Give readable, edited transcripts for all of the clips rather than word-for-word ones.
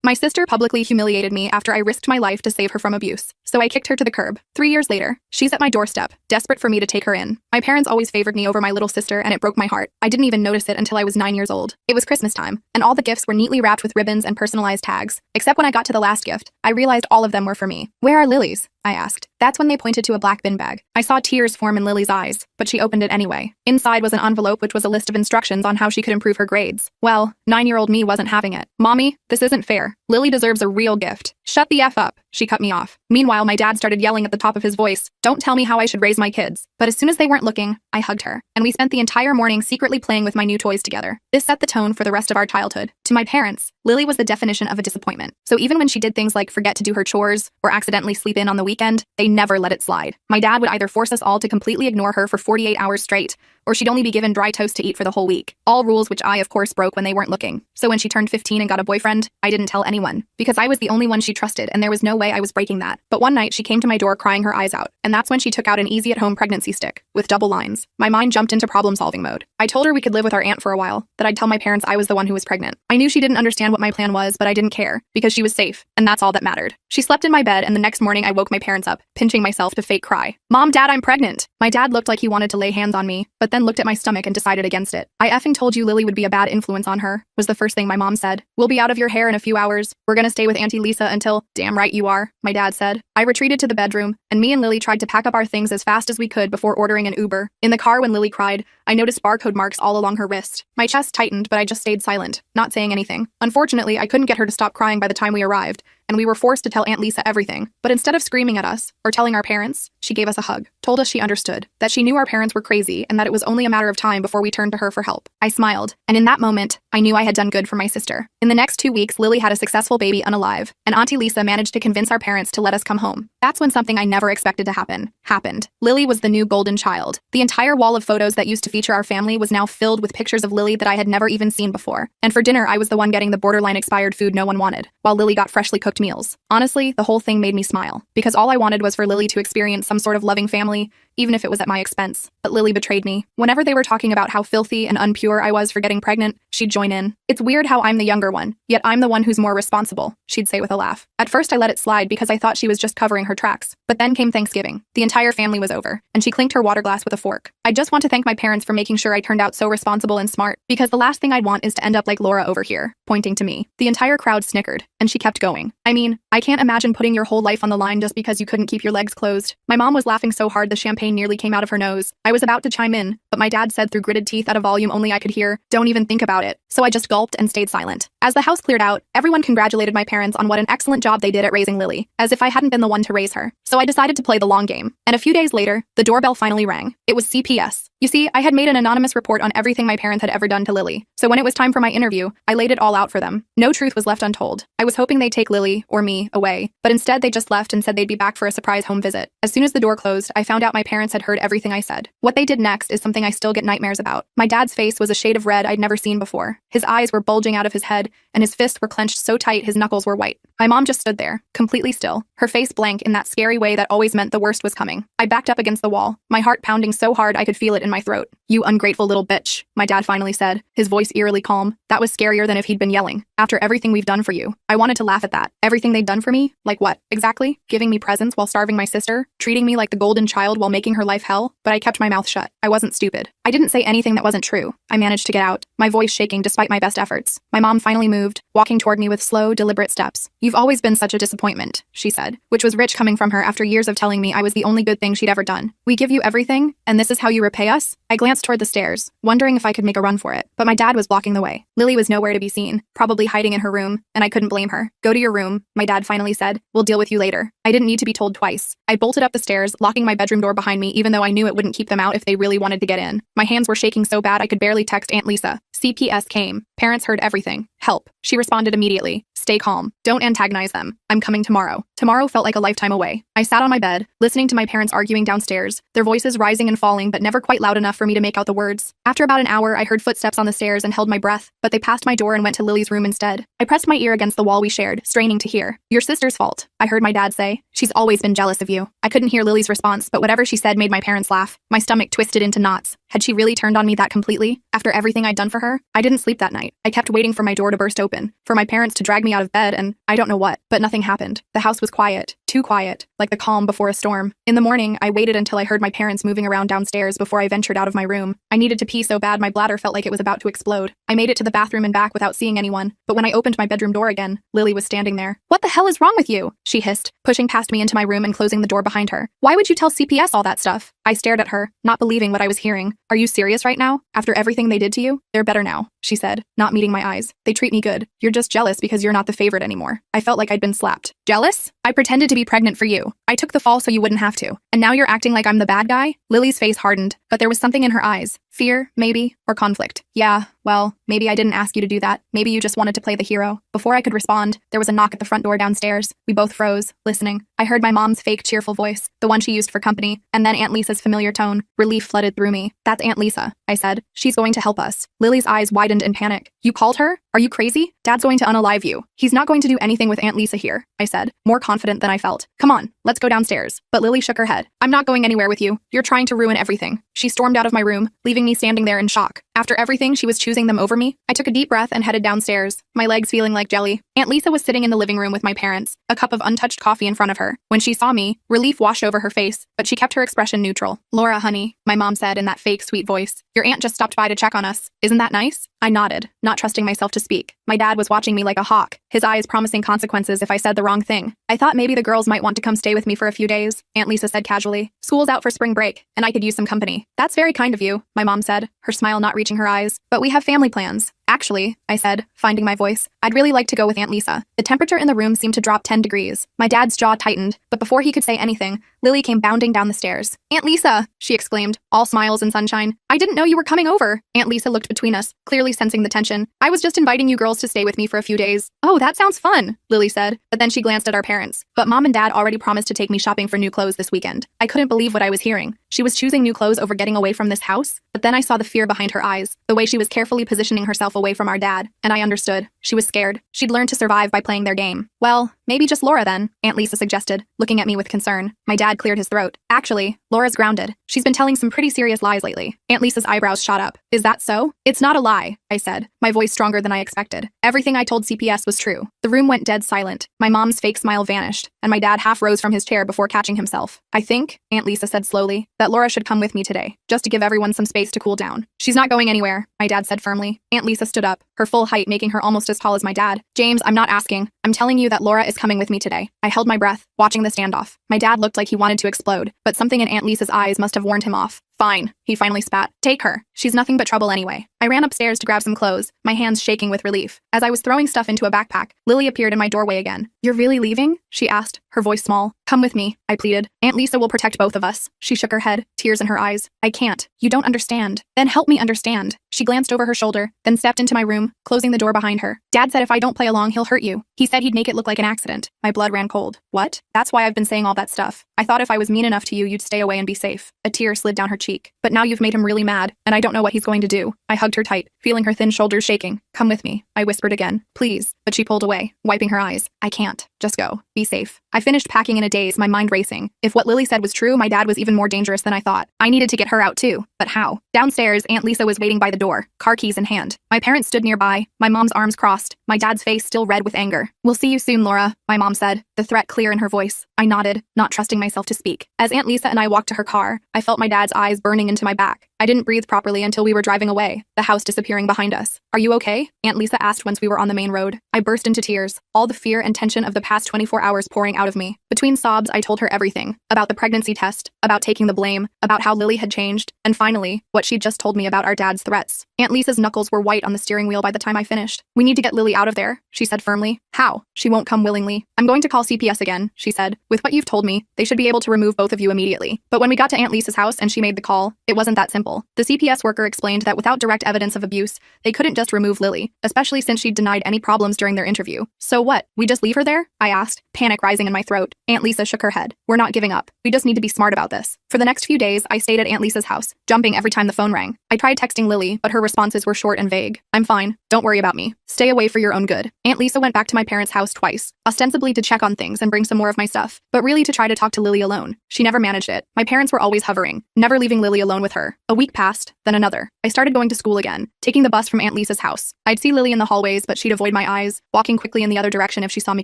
My sister publicly humiliated me after I risked my life to save her from abuse, so I kicked her to the curb. 3 years later, she's at my doorstep, desperate for me to take her in. My parents always favored me over my little sister, and it broke my heart. I didn't even notice it until I was 9 years old. It was Christmas time, and all the gifts were neatly wrapped with ribbons and personalized tags. Except when I got to the last gift, I realized all of them were for me. "Where are Lily's?" I asked. That's when they pointed to a black bin bag. I saw tears form in Lily's eyes, but she opened it anyway. Inside was an envelope which was a list of instructions on how she could improve her grades. Well, 9-year-old me wasn't having it. "Mommy, this isn't fair. Lily deserves a real gift." "Shut the F up," she cut me off. Meanwhile, my dad started yelling at the top of his voice, "Don't tell me how I should raise my kids." But as soon as they weren't looking, I hugged her, and we spent the entire morning secretly playing with my new toys together. This set the tone for the rest of our childhood. To my parents, Lily was the definition of a disappointment. So even when she did things like forget to do her chores or accidentally sleep in on the weekend, they never let it slide. My dad would either force us all to completely ignore her for 48 hours straight, or she'd only be given dry toast to eat for the whole week. All rules which I, of course, broke when they weren't looking. So when she turned 15 and got a boyfriend, I didn't tell anyone, because I was the only one she trusted, and there was no way I was breaking that. But one night, she came to my door crying her eyes out, and that's when she took out an easy-at-home pregnancy stick, with double lines. My mind jumped into problem-solving mode. I told her we could live with our aunt for a while, that I'd tell my parents I was the one who was pregnant. I knew she didn't understand what my plan was, but I didn't care, because she was safe, and that's all that mattered. She slept in my bed, and the next morning I woke my parents up, pinching myself to fake cry. "Mom, Dad, I'm pregnant." My dad looked like he wanted to lay hands on me, but then looked at my stomach and decided against it. "I effing told you Lily would be a bad influence on her," was the first thing my mom said. "We'll be out of your hair in a few hours. We're gonna stay with Auntie Lisa until—" "Damn right you are," my dad said. I retreated to the bedroom, and me and Lily tried to pack up our things as fast as we could before ordering an Uber. In the car when Lily cried, I noticed barcode marks all along her wrist. My chest tightened, but I just stayed silent, not saying anything. Unfortunately, I couldn't get her to stop crying by the time we arrived, and we were forced to tell Aunt Lisa everything. But instead of screaming at us, or telling our parents, she gave us a hug, told us she understood, that she knew our parents were crazy, and that it was only a matter of time before we turned to her for help. I smiled, and in that moment, I knew I had done good for my sister. In the next 2 weeks, Lily had a successful baby unalive, and Auntie Lisa managed to convince our parents to let us come home. That's when something I never expected to happen, happened. Lily was the new golden child. The entire wall of photos that used to feature our family was now filled with pictures of Lily that I had never even seen before. And for dinner, I was the one getting the borderline expired food no one wanted, while Lily got freshly cooked meals. Honestly, the whole thing made me smile, because all I wanted was for Lily to experience some sort of loving family, even if it was at my expense. But Lily betrayed me. Whenever they were talking about how filthy and unpure I was for getting pregnant, she'd join in. "It's weird how I'm the younger one, yet I'm the one who's more responsible," she'd say with a laugh. At first I let it slide because I thought she was just covering her tracks. But then came Thanksgiving. The entire family was over, and she clinked her water glass with a fork. I just want to thank my parents for making sure I turned out so responsible and smart, because the last thing I'd want is to end up like Laura over here, pointing to me. The entire crowd snickered, and she kept going. I mean, I can't imagine putting your whole life on the line just because you couldn't keep your legs closed. My mom was laughing so hard the champagne nearly came out of her nose. I was about to chime in, but my dad said through gritted teeth at a volume only I could hear, "Don't even think about it." So I just gulped and stayed silent. As the house cleared out, everyone congratulated my parents on what an excellent job they did at raising Lily, as if I hadn't been the one to raise her. So I decided to play the long game. And a few days later, the doorbell finally rang. It was CPS. You see, I had made an anonymous report on everything my parents had ever done to Lily. So when it was time for my interview, I laid it all out for them. No truth was left untold. I was hoping they'd take Lily, or me, away, but instead they just left and said they'd be back for a surprise home visit. As soon as the door closed, I found out my parents had heard everything I said. What they did next is something I still get nightmares about. My dad's face was a shade of red I'd never seen before. His eyes were bulging out of his head, and his fists were clenched so tight his knuckles were white. My mom just stood there, completely still, her face blank in that scary way that always meant the worst was coming. I backed up against the wall, my heart pounding so hard I could feel it in my throat. "You ungrateful little bitch," my dad finally said, his voice eerily calm. That was scarier than if he'd been yelling. "After everything we've done for you." I wanted to laugh at that. Everything they'd done for me? Like what, exactly? Giving me presents while starving my sister? Treating me like the golden child while making her life hell? But I kept my mouth shut. I wasn't stupid. I didn't say anything that wasn't true. I managed to get out, my voice shaking despite my best efforts. My mom finally moved, walking toward me with slow, deliberate steps. "You've always been such a disappointment," she said, which was rich coming from her after years of telling me I was the only good thing she'd ever done. "We give you everything, and this is how you repay us?" I glanced toward the stairs, wondering if I could make a run for it, but my dad was blocking the way. Lily was nowhere to be seen, probably hiding in her room, and I couldn't blame her. "Go to your room," my dad finally said. "We'll deal with you later." I didn't need to be told twice. I bolted up the stairs, locking my bedroom door behind me even though I knew it wouldn't keep them out if they really wanted to get in. My hands were shaking so bad I could barely text Aunt Lisa. CPS came. Parents heard everything. "Help." She responded immediately. "Stay calm. Don't antagonize them. I'm coming tomorrow." Tomorrow felt like a lifetime away. I sat on my bed, listening to my parents arguing downstairs, their voices rising and falling but never quite loud enough for me to make out the words. After about an hour, I heard footsteps on the stairs and held my breath, but they passed my door and went to Lily's room instead. I pressed my ear against the wall we shared, straining to hear. "Your sister's fault," I heard my dad say. "She's always been jealous of you." I couldn't hear Lily's response, but whatever she said made my parents laugh. My stomach twisted into knots. Had she really turned on me that completely? After everything I'd done for her? I didn't sleep that night. I kept waiting for my door to to burst open, for my parents to drag me out of bed and I don't know what, but nothing happened. The house was quiet, too quiet, like the calm before a storm. In the morning, I waited until I heard my parents moving around downstairs before I ventured out of my room. I needed to pee so bad my bladder felt like it was about to explode. I made it to the bathroom and back without seeing anyone, but when I opened my bedroom door again, Lily was standing there. "What the hell is wrong with you?" she hissed, pushing past me into my room and closing the door behind her. "Why would you tell CPS all that stuff?" I stared at her, not believing what I was hearing. "Are you serious right now? After everything they did to you? They're better now," she said, not meeting my eyes. "They treat me good. You're just jealous because you're not the favorite anymore." I felt like I'd been slapped. "Jealous? I pretended to be pregnant for you. I took the fall so you wouldn't have to. And now you're acting like I'm the bad guy?" Lily's face hardened, but there was something in her eyes. Fear, maybe, or conflict. "Yeah, well, maybe I didn't ask you to do that. Maybe you just wanted to play the hero." Before I could respond, there was a knock at the front door downstairs. We both froze, listening. I heard my mom's fake cheerful voice, the one she used for company, and then Aunt Lisa's familiar tone. Relief flooded through me. "That's Aunt Lisa," I said. "She's going to help us." Lily's eyes widened in panic. "You called her? Are you crazy? Dad's going to unalive you. He's not going to do anything with Aunt Lisa here," I said, more confident than I felt. "Come on, let's go downstairs." But Lily shook her head. "I'm not going anywhere with you. You're trying to ruin everything." She stormed out of my room, leaving me standing there in shock. After everything, she was choosing them over me. I took a deep breath and headed downstairs, my legs feeling like jelly. Aunt Lisa was sitting in the living room with my parents, a cup of untouched coffee in front of her. When she saw me, relief washed over her face, but she kept her expression neutral. "Laura, honey," my mom said in that fake, sweet voice. "Your aunt just stopped by to check on us. Isn't that nice?" I nodded, not trusting myself to speak. My dad was watching me like a hawk, his eyes promising consequences if I said the wrong thing. "I thought maybe the girls might want to come stay with me for a few days," Aunt Lisa said casually. "School's out for spring break, and I could use some company." "That's very kind of you," my mom said, her smile not reaching her eyes. "But we have family plans." "Actually," I said, finding my voice, "I'd really like to go with Aunt Lisa." The temperature in the room seemed to drop 10 degrees. My dad's jaw tightened, but before he could say anything, Lily came bounding down the stairs. "Aunt Lisa!" she exclaimed, all smiles and sunshine. "I didn't know you were coming over." Aunt Lisa looked between us, clearly sensing the tension. "I was just inviting you girls to stay with me for a few days." "Oh, that sounds fun," Lily said, but then she glanced at our parents. "But Mom and Dad already promised to take me shopping for new clothes this weekend." I couldn't believe what I was hearing. She was choosing new clothes over getting away from this house? But then I saw the fear behind her eyes, the way she was carefully positioning herself away from our dad, and I understood. She was scared. She'd learned to survive by playing their game. "Well, maybe just Laura then," Aunt Lisa suggested, looking at me with concern. My dad cleared his throat. "Actually, Laura's grounded. She's been telling some pretty serious lies lately." Aunt Lisa's eyebrows shot up. "Is that so?" "It's not a lie," I said, my voice stronger than I expected. "Everything I told CPS was true." The room went dead silent. My mom's fake smile vanished, and my dad half rose from his chair before catching himself. "I think," Aunt Lisa said slowly, "that Laura should come with me today, just to give everyone some space to cool down." "She's not going anywhere," my dad said firmly. Aunt Lisa stood up, her full height making her almost as tall as my dad. "James, I'm not asking. I'm telling you that Laura is coming with me today." I held my breath, watching the standoff. My dad looked like he wanted to explode, but something in Aunt Lisa's eyes must have warned him off. "Fine," he finally spat. "Take her. She's nothing but trouble anyway." I ran upstairs to grab some clothes, my hands shaking with relief. As I was throwing stuff into a backpack, Lily appeared in my doorway again. "You're really leaving?" she asked, her voice small. "Come with me," I pleaded. "Aunt Lisa will protect both of us." She shook her head, tears in her eyes. "I can't. You don't understand." "Then help me understand." She glanced over her shoulder, then stepped into my room, closing the door behind her. "Dad said if I don't play along, he'll hurt you. He said he'd make it look like an accident." My blood ran cold. "What?" "That's why I've been saying all that stuff. I thought if I was mean enough to you, you'd stay away and be safe." A tear slid down her cheek. "But now you've made him really mad, and I don't know what he's going to do." I hugged her tight, feeling her thin shoulders shaking. "Come with me," I whispered again. "Please." But she pulled away, wiping her eyes. "I can't. Just go. Be safe." I finished packing in a daze, my mind racing. If what Lily said was true, my dad was even more dangerous than I thought. I needed to get her out too. But how? Downstairs, Aunt Lisa was waiting by the door, car keys in hand. My parents stood nearby, my mom's arms crossed, my dad's face still red with anger. "We'll see you soon, Laura," my mom said, the threat clear in her voice. I nodded, not trusting myself to speak. As Aunt Lisa and I walked to her car, I felt my dad's eyes burning into my back. I didn't breathe properly until we were driving away, the house disappearing behind us. "Are you okay?" Aunt Lisa asked once we were on the main road. I burst into tears, all the fear and tension of the past 24 hours pouring out of me. Between sobs, I told her everything. About the pregnancy test, about taking the blame, about how Lily had changed, and finally, what she'd just told me about our dad's threats. Aunt Lisa's knuckles were white on the steering wheel by the time I finished. "We need to get Lily out of there," she said firmly. "How?" "She won't come willingly." "I'm going to call CPS again," she said. "With what you've told me, they should be able to remove both of you immediately." But when we got to Aunt Lisa's house and she made the call, it wasn't that simple. The CPS worker explained that without direct evidence of abuse, they couldn't just remove Lily, especially since she'd denied any problems during their interview. "So what? We just leave her there?" I asked, panic rising in my throat. Aunt Lisa shook her head. We're not giving up. We just need to be smart about this. For the next few days, I stayed at Aunt Lisa's house, jumping every time the phone rang. I tried texting Lily, but her responses were short and vague. I'm fine. Don't worry about me. Stay away for your own good. Aunt Lisa went back to my parents' house twice, ostensibly to check on things and bring some more of my stuff, but really to try to talk to Lily alone. She never managed it. My parents were always hovering, never leaving Lily alone with her. A week passed, then another. I started going to school again, taking the bus from Aunt Lisa's house. I'd see Lily in the hallways, but she'd avoid my eyes, walking quickly in the other direction if she saw me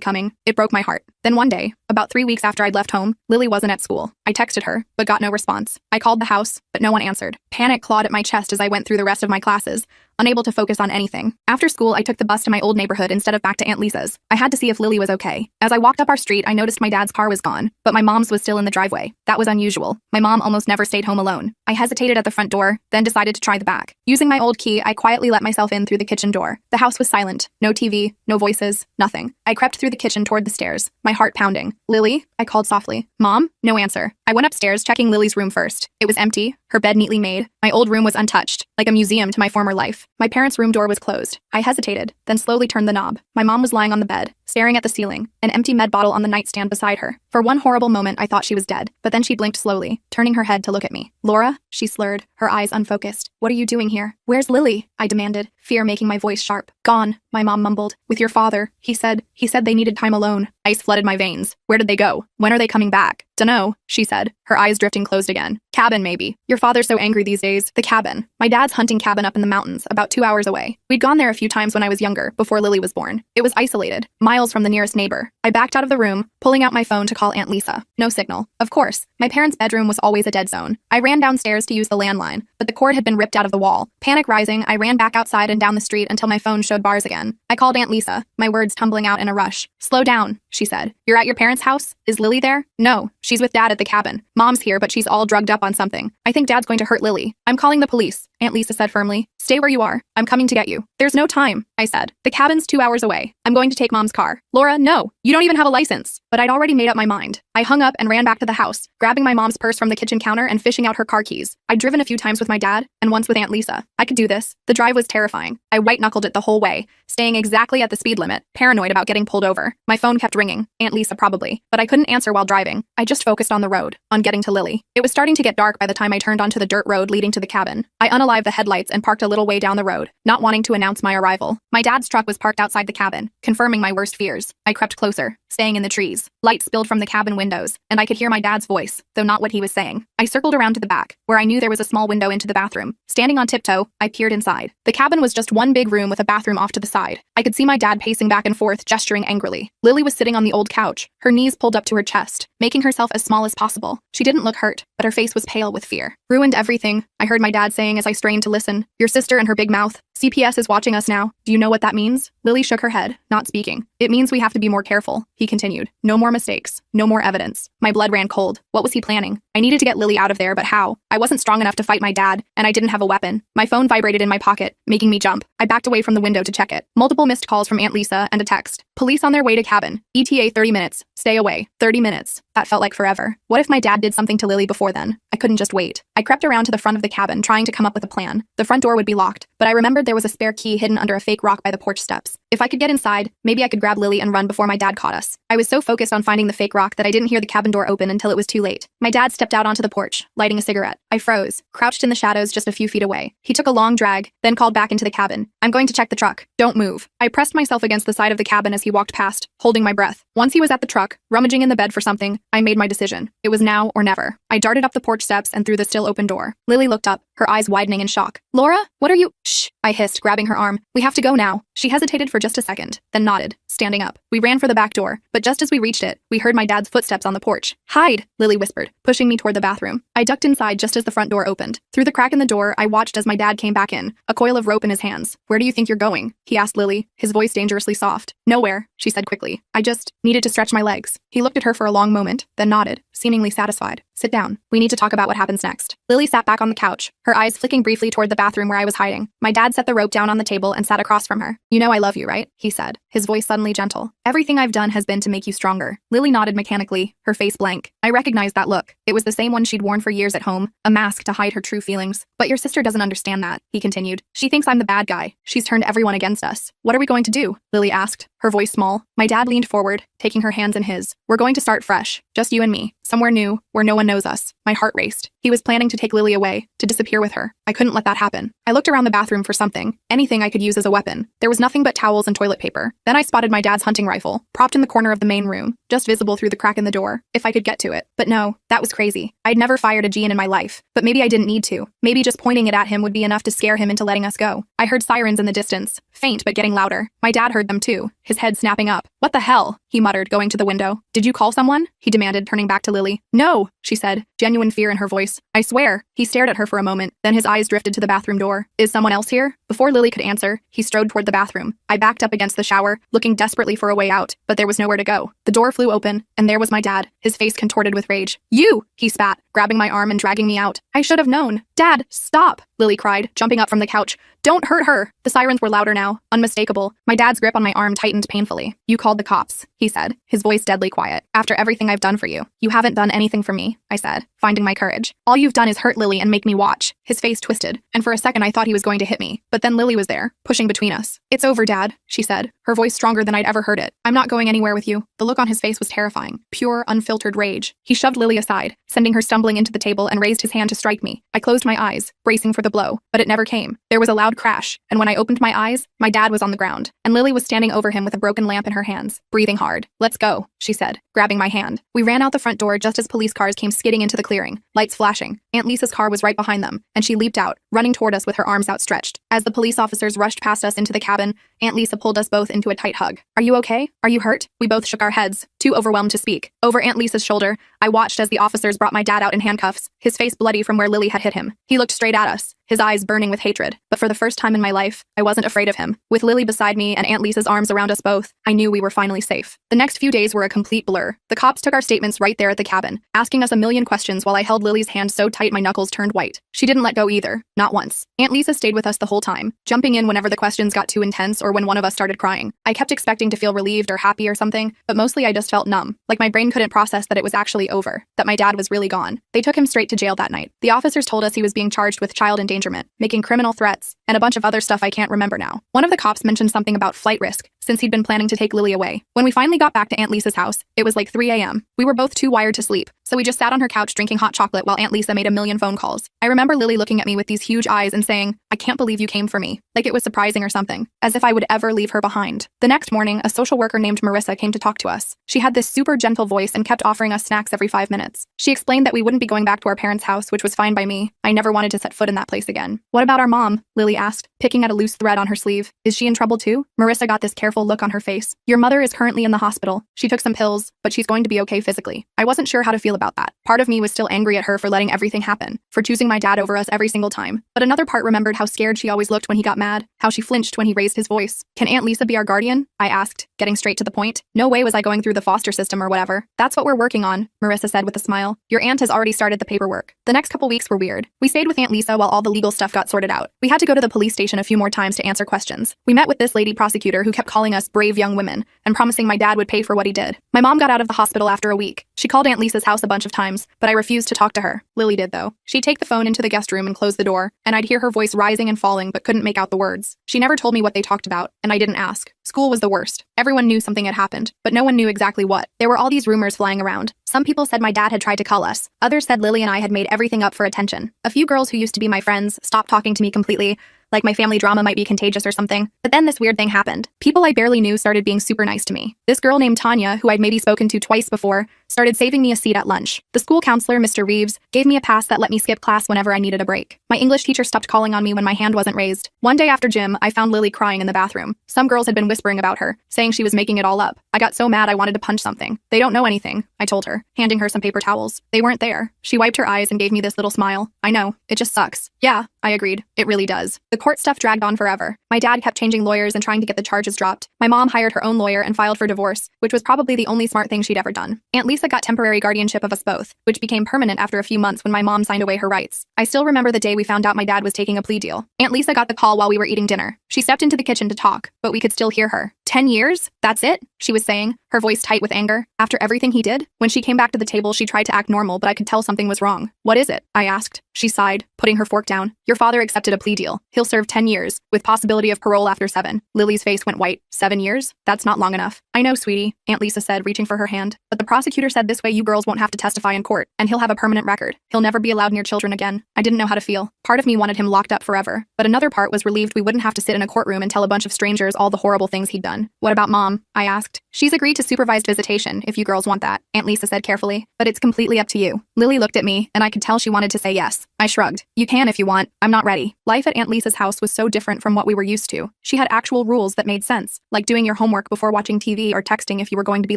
coming. It broke my heart. Then one day, about 3 weeks after I'd left home, Lily wasn't at school. I texted her, but got no response. I called the house, but no one answered. Panic clawed at my chest as I went through the rest of my classes, unable to focus on anything. After school, I took the bus to my old neighborhood instead of back to Aunt Lisa's. I had to see if Lily was okay. As I walked up our street, I noticed my dad's car was gone, but my mom's was still in the driveway. That was unusual. My mom almost never stayed home alone. I hesitated at the front door, then decided to try the back. Using my old key, I quietly let myself in through the kitchen door. The house was silent. No TV, no voices, nothing. I crept through the kitchen toward the stairs, my heart pounding. Lily? I called softly. Mom? No answer. I went upstairs, checking Lily's room first. It was empty, her bed neatly made. My old room was untouched, like a museum to my former life. My parents' room door was closed. I hesitated, then slowly turned the knob. My mom was lying on the bed, staring at the ceiling, an empty med bottle on the nightstand beside her. For one horrible moment, I thought she was dead, but then she blinked slowly, turning her head to look at me. Laura? She slurred, her eyes unfocused. What are you doing here? Where's Lily? I demanded, fear making my voice sharp. Gone, my mom mumbled. With your father. He said they needed time alone. Ice flooded my veins. Where did they go? When are they coming back? Dunno, she said, her eyes drifting closed again. Cabin, maybe. Your father's so angry these days. The cabin. My dad's hunting cabin up in the mountains, about 2 hours away. We'd gone there a few times when I was younger, before Lily was born. It was isolated, miles from the nearest neighbor. I backed out of the room, pulling out my phone to call Aunt Lisa. No signal. Of course, my parents' bedroom was always a dead zone. I ran downstairs to use the landline, but the cord had been ripped out of the wall. Panic rising, I ran back outside and down the street until my phone showed bars again. I called Aunt Lisa, my words tumbling out in a rush. Slow down, she said. You're at your parents' house? Is Lily there? No, she's with Dad at the cabin. Mom's here, but she's all drugged up on something. I think Dad's going to hurt Lily. I'm calling the police, Aunt Lisa said firmly. Stay where you are. I'm coming to get you. There's no time, I said. The cabin's 2 hours away. I'm going to take Mom's car. Laura, no. You don't even have a license. But I'd already made up my mind. I hung up and ran back to the house, grabbing my mom's purse from the kitchen counter and fishing out her car keys. I'd driven a few times with my dad, and once with Aunt Lisa. I could do this. The drive was terrifying. I white-knuckled it the whole way, staying exactly at the speed limit, paranoid about getting pulled over. My phone kept ringing. Aunt Lisa probably. But I couldn't answer while driving. I just focused on the road, on getting to Lily. It was starting to get dark by the time I turned onto the dirt road leading to the cabin. I unalived the headlights and parked a little way down the road, not wanting to announce my arrival. My dad's truck was parked outside the cabin, confirming my worst fears. I crept closer, staying in the trees. Light spilled from the cabin windows, and I could hear my dad's voice, though not what he was saying. I circled around to the back, where I knew there was a small window into the bathroom. Standing on tiptoe, I peered inside. The cabin was just one big room with a bathroom off to the side. I could see my dad pacing back and forth, gesturing angrily. Lily was sitting on the old couch, her knees pulled up to her chest, making herself as small as possible. She didn't look hurt, but her face was pale with fear. Ruined everything, I heard my dad saying as I strained to listen. Your sister and her big mouth. CPS is watching us now. Do you know what that means? Lily shook her head, not speaking. It means we have to be more careful, he continued. No more mistakes. No more evidence. My blood ran cold. What was he planning? I needed to get Lily out of there, but how? I wasn't strong enough to fight my dad, and I didn't have a weapon. My phone vibrated in my pocket, making me jump. I backed away from the window to check it. Multiple missed calls from Aunt Lisa and a text. Police on their way to cabin. ETA 30 minutes. Stay away. 30 minutes. That felt like forever. What if my dad did something to Lily before then? I couldn't just wait. I crept around to the front of the cabin, trying to come up with a plan. The front door would be locked, but I remembered there was a spare key hidden under a fake rock by the porch steps. If I could get inside, maybe I could grab Lily and run before my dad caught us. I was so focused on finding the fake rock that I didn't hear the cabin door open until it was too late. My dad stepped out onto the porch, lighting a cigarette. I froze, crouched in the shadows just a few feet away. He took a long drag, then called back into the cabin. I'm going to check the truck. Don't move. I pressed myself against the side of the cabin as he walked past, holding my breath. Once he was at the truck, rummaging in the bed for something, I made my decision. It was now or never. I darted up the porch steps and through the still open door. Lily looked up, her eyes widening in shock. Laura, what are you? Shh, I hissed, grabbing her arm. We have to go now. She hesitated for just a second, then nodded, standing up. We ran for the back door, but just as we reached it, we heard my dad's footsteps on the porch. Hide, Lily whispered, pushing me toward the bathroom. I ducked inside just as the front door opened. Through the crack in the door, I watched as my dad came back in, a coil of rope in his hands. Where do you think you're going? He asked Lily, his voice dangerously soft. Nowhere, she said quickly. I just needed to stretch my legs. He looked at her for a long moment, then nodded, seemingly satisfied. Sit down. We need to talk about what happens next. Lily sat back on the couch, her eyes flicking briefly toward the bathroom where I was hiding. My dad set the rope down on the table and sat across from her. You know I love you, right? He said, his voice suddenly gentle. Everything I've done has been to make you stronger. Lily nodded mechanically, her face blank. I recognized that look. It was the same one she'd worn for years at home, a mask to hide her true feelings. But your sister doesn't understand that, he continued. She thinks I'm the bad guy. She's turned everyone against us. What are we going to do? Lily asked, her voice small. My dad leaned forward, taking her hands in his. We're going to start fresh, just you and me, somewhere new, where no one knows us. My heart raced. He was planning to take Lily away, to disappear with her. I couldn't let that happen. I looked around the bathroom for something, anything I could use as a weapon. There was nothing but towels and toilet paper. Then I spotted my dad's hunting rifle, propped in the corner of the main room, just visible through the crack in the door, if I could get to it. But no, that was crazy. I'd never fired a G in my life, but maybe I didn't need to. Maybe just pointing it at him would be enough to scare him into letting us go. I heard sirens in the distance, faint but getting louder. My dad heard them too, his head snapping up. What the hell? He muttered, going to the window. Did you call someone? He demanded, turning back to Lily. No, she said, genuine fear in her voice. I swear. He stared at her for a moment, then his eyes drifted to the bathroom door. Is someone else here? Before Lily could answer, he strode toward the bathroom. I backed up against the shower, looking desperately for a way out, but there was nowhere to go. The door flew open, and there was my dad, his face contorted with rage. You! He spat, grabbing my arm and dragging me out. I should have known. Dad, stop! Lily cried, jumping up from the couch. Don't hurt her! The sirens were louder now, unmistakable. My dad's grip on my arm tightened painfully. You called the cops, he said, his voice deadly quiet. After everything I've done for you. You haven't done anything for me, I said, finding my courage. All you've done is hurt Lily and make me watch. His face twisted, and for a second I thought he was going to hit me. But then Lily was there, pushing between us. It's over, Dad, she said, her voice stronger than I'd ever heard it. I'm not going anywhere with you. The look on his face was terrifying. Pure, unfiltered rage. He shoved Lily aside, sending her stumbling into the table and raised his hand to strike me. I closed my eyes, bracing for the blow, but it never came. There was a loud crash, and when I opened my eyes, my dad was on the ground, and Lily was standing over him with a broken lamp in her hands, breathing hard. Let's go, she said, grabbing my hand. We ran out the front door just as police cars came skidding into the clearing, lights flashing. Aunt Lisa's car was right behind them, and she leaped out, running toward us with her arms outstretched. As the police officers rushed past us into the cabin, Aunt Lisa pulled us both into a tight hug. Are you okay? Are you hurt? We both shook our heads, too overwhelmed to speak. Over Aunt Lisa's shoulder, I watched as the officers brought my dad out in handcuffs, his face bloody from where Lily had hit him. He looked straight at us, his eyes burning with hatred. But for the first time in my life, I wasn't afraid of him. With Lily beside me and Aunt Lisa's arms around us both, I knew we were finally safe. The next few days were a complete blur. The cops took our statements right there at the cabin, asking us a million questions while I held Lily's hand so tight my knuckles turned white. She didn't let go either, not once. Aunt Lisa stayed with us the whole time, jumping in whenever the questions got too intense or when one of us started crying. I kept expecting to feel relieved or happy or something, but mostly I just felt numb, like my brain couldn't process that it was actually over, that my dad was really gone. They took him straight to jail that night. The officers told us he was being charged with child endangerment, making criminal threats, and a bunch of other stuff I can't remember now. One of the cops mentioned something about flight risk, since he'd been planning to take Lily away. When we finally got back to Aunt Lisa's house, it was like 3 a.m. We were both too wired to sleep, so we just sat on her couch drinking hot chocolate while Aunt Lisa made a million phone calls. I remember Lily looking at me with these huge eyes and saying, I can't believe you came for me. Like it was surprising or something, as if I would ever leave her behind. The next morning, a social worker named Marissa came to talk to us. She had this super gentle voice and kept offering us snacks every 5 minutes. She explained that we wouldn't be going back to our parents' house, which was fine by me. I never wanted to set foot in that place again. What about our mom? Lily asked, picking at a loose thread on her sleeve. Is she in trouble too? Marissa got this careful look on her face. Your mother is currently in the hospital. She took some pills, but she's going to be okay physically. I wasn't sure how to feel about that. Part of me was still angry at her for letting everything happen, for choosing my dad over us every single time. But another part remembered how scared she always looked when he got mad, how she flinched when he raised his voice. Can Aunt Lisa be our guardian? I asked, getting straight to the point. No way was I going through the foster system or whatever. That's what we're working on, Marissa said with a smile. Your aunt has already started the paperwork. The next couple weeks were weird. We stayed with Aunt Lisa while all the legal stuff got sorted out. We had to go to the police station a few more times to answer questions. We met with this lady prosecutor who kept calling us brave young women and promising my dad would pay for what he did. My mom got out of the hospital after a week. She called Aunt Lisa's house a bunch of times, but I refused to talk to her. Lily did though. She'd take the phone into the guest room and close the door, and I'd hear her voice rising and falling but couldn't make out the words. She never told me what they talked about, and I didn't ask. School was the worst. Everyone knew something had happened, but no one knew exactly what. There were all these rumors flying around. Some people said my dad had tried to cull us. Others said Lily and I had made everything up for attention. A few girls who used to be my friends stopped talking to me completely, like my family drama might be contagious or something. But then this weird thing happened. People I barely knew started being super nice to me. This girl named Tanya, who I'd maybe spoken to twice before, started saving me a seat at lunch. The school counselor, Mr. Reeves, gave me a pass that let me skip class whenever I needed a break. My English teacher stopped calling on me when my hand wasn't raised. One day after gym, I found Lily crying in the bathroom. Some girls had been whispering about her, saying she was making it all up. I got so mad I wanted to punch something. They don't know anything, I told her, handing her some paper towels. They weren't there. She wiped her eyes and gave me this little smile. I know, it just sucks. Yeah, I agreed. It really does. The court stuff dragged on forever. My dad kept changing lawyers and trying to get the charges dropped. My mom hired her own lawyer and filed for divorce, which was probably the only smart thing she'd ever done. Aunt Lisa got temporary guardianship of us both, which became permanent after a few months when my mom signed away her rights. I still remember the day we found out my dad was taking a plea deal. Aunt Lisa got the call while we were eating dinner. She stepped into the kitchen to talk, but we could still hear her. 10 years? That's it? She was saying, her voice tight with anger. After everything he did? When she came back to the table, she tried to act normal, but I could tell something was wrong. What is it? I asked. She sighed, putting her fork down. Your father accepted a plea deal. He'll serve 10 years, with possibility of parole after 7. Lily's face went white. 7 years? That's not long enough. I know, sweetie, Aunt Lisa said, reaching for her hand. But the prosecutor said this way you girls won't have to testify in court, and he'll have a permanent record. He'll never be allowed near children again. I didn't know how to feel. Part of me wanted him locked up forever, but another part was relieved we wouldn't have to sit in a courtroom and tell a bunch of strangers all the horrible things he'd done. What about Mom? I asked. She's agreed to supervised visitation, if you girls want that, Aunt Lisa said carefully, but it's completely up to you. Lily looked at me, and I could tell she wanted to say yes. I shrugged. You can if you want. I'm not ready. Life at Aunt Lisa's house was so different from what we were used to. She had actual rules that made sense, like doing your homework before watching TV or texting if you were going to be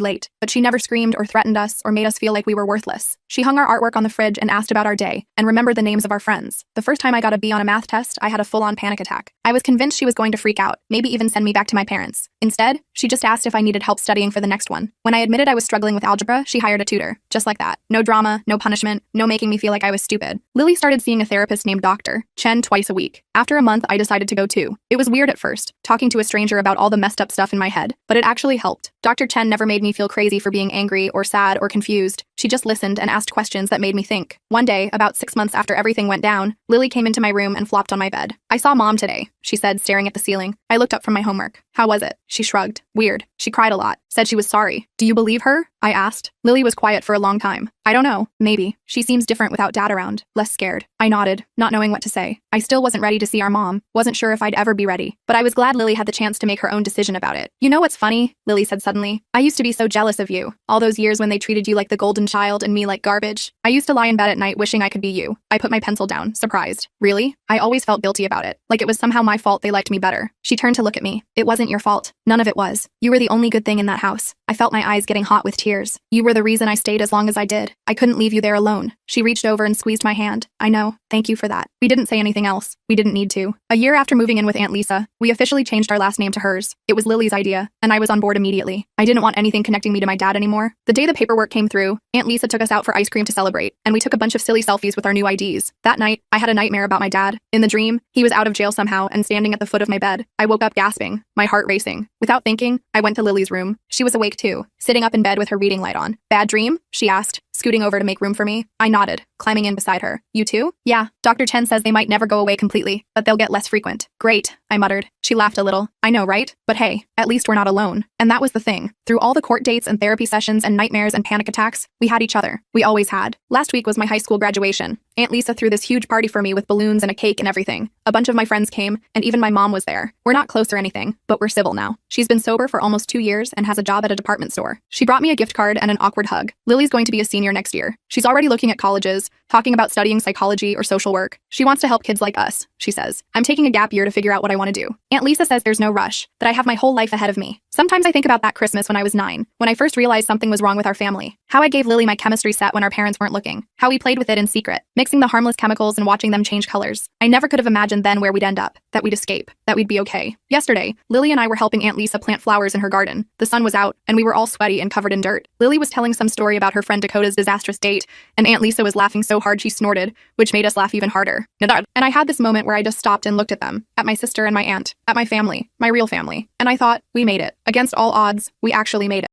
late. But she never screamed or threatened us or made us feel like we were worthless. She hung our artwork on the fridge and asked about our day, and remembered the names of our friends. The first time I got a B on a math test, I had a full-on panic attack. I was convinced she was going to freak out, maybe even send me back to my parents. Instead, she just asked if I needed help studying for the next one. When I admitted I was struggling with algebra, she hired a tutor. Just like that. No drama, no punishment, no making me feel like I was stupid. Lily started seeing a therapist named Dr. Chen twice a week. After a month, I decided to go too. It was weird at first, talking to a stranger about all the messed up stuff in my head, but it actually helped. Dr. Chen never made me feel crazy for being angry or sad or confused. She just listened and asked questions that made me think. One day, about 6 months after everything went down, Lily came into my room and flopped on my bed. I saw Mom today, she said, staring at the ceiling. I looked up from my homework. How was it? She shrugged. Weird. She cried a lot. Said she was sorry. Do you believe her? I asked. Lily was quiet for a long time. I don't know. Maybe. She seems different without Dad around. Less scared. I nodded, not knowing what to say. I still wasn't ready to see our mom. Wasn't sure if I'd ever be ready. But I was glad Lily had the chance to make her own decision about it. You know what's funny? Lily said suddenly. I used to be so jealous of you. All those years when they treated you like the golden child and me like garbage. I used to lie in bed at night wishing I could be you. I put my pencil down, surprised. Really? I always felt guilty about it. Like it was somehow my fault they liked me better. She turned to look at me. It wasn't your fault. None of it was. You were the only good thing in that house. I felt my eyes getting hot with tears. You were the reason I stayed as long as I did. I couldn't leave you there alone. She reached over and squeezed my hand. I know. Thank you for that. We didn't say anything else. We didn't need to. A year after moving in with Aunt Lisa, we officially changed our last name to hers. It was Lily's idea, and I was on board immediately. I didn't want anything connecting me to my dad anymore. The day the paperwork came through, Aunt Lisa took us out for ice cream to celebrate, and we took a bunch of silly selfies with our new IDs. That night, I had a nightmare about my dad. In the dream, he was out of jail somehow and standing at the foot of my bed. I woke up gasping, my heart racing. Without thinking, I went to Lily's room. She was awake too, sitting up in bed with her reading light on. Bad dream? She asked, scooting over to make room for me. I nodded, climbing in beside her. You too? Yeah, Dr. Chen says they might never go away completely, but they'll get less frequent. Great, I muttered. She laughed a little. I know, right? But hey, at least we're not alone. And that was the thing. Through all the court dates and therapy sessions and nightmares and panic attacks, we had each other. We always had. Last week was my high school graduation. Aunt Lisa threw this huge party for me with balloons and a cake and everything. A bunch of my friends came, and even my mom was there. We're not close or anything, but we're civil now. She's been sober for almost 2 years and has a job at a department store. She brought me a gift card and an awkward hug. Lily's going to be a senior next year. She's already looking at colleges, talking about studying psychology or social work. She wants to help kids like us, she says. I'm taking a gap year to figure out what I want to do. Aunt Lisa says there's no rush, that I have my whole life ahead of me. Sometimes I think about that Christmas when I was 9, when I first realized something was wrong with our family. How I gave Lily my chemistry set when our parents weren't looking. How we played with it in secret, mixing the harmless chemicals and watching them change colors. I never could have imagined then where we'd end up, that we'd escape, that we'd be okay. Yesterday, Lily and I were helping Aunt Lisa plant flowers in her garden. The sun was out, and we were all sweaty and covered in dirt. Lily was telling some story about her friend Dakota's disastrous date, and Aunt Lisa was laughing so hard she snorted, which made us laugh even harder. And I had this moment where I just stopped and looked at them, at my sister and my aunt, at my family, my real family, and I thought, we made it. Against all odds, we actually made it.